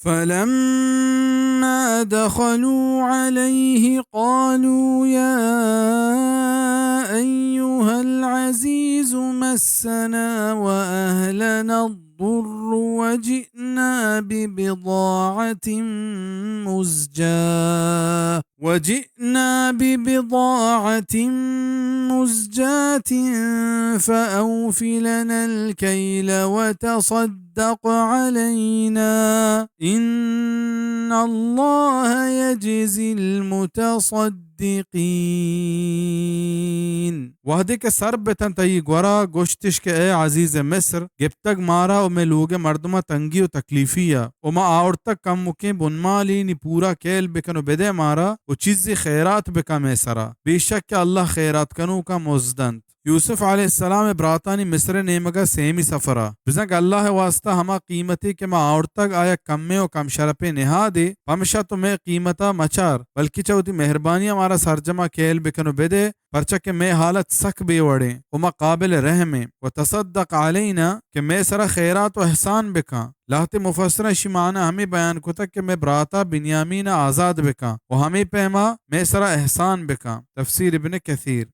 فلما دخلوا عليه قالوا يا أيها العزيز مسنا وأهلنا الضر وجئنا ببضاعة مزجاة فأوف لنا الكيل وتصدق علينا إن الله يجزي المتصدقين. वहदे के सर बेतन तई गोरा गोश्तिश के ए अजीज मिस्र गिप्तग मारा ओ में लोगे मर्दमा तंगी ओ तकलीफिया ओ मा और तक कम मुके बुनमाली नी पूरा केल बेकनो बेदे मारा ओ चीज़ खैरात बेका में सरा बेशक के अल्लाह खैरात कनु का मुजदंत यूसुफ अलैहिस्सलाम ब्रातानी मिस्र नेमगा सेमी सफरा बिजक अल्लाह वास्ता हमा कीमती के मा और तक आया कम्मे ओ कम शरपे निहा दे हमशा तुम्हें कीमता मचार बल्कि चौथी मेहरबानी हमारा सरजमा केल बेकनो बेदे परचा के मैं हालत सक बेवड़े उमा काबिल रहमे व तसद्दक अलैना के मैं सरा खैरात व एहसान बेका लाहते मुफस्सर शिमाना हमें बयान को तक के मैं ब्राता बिन्यामीना आज़ाद बेका व हमें पैमा मैं सरा एहसान बेका तफसीर इब्न कसीर।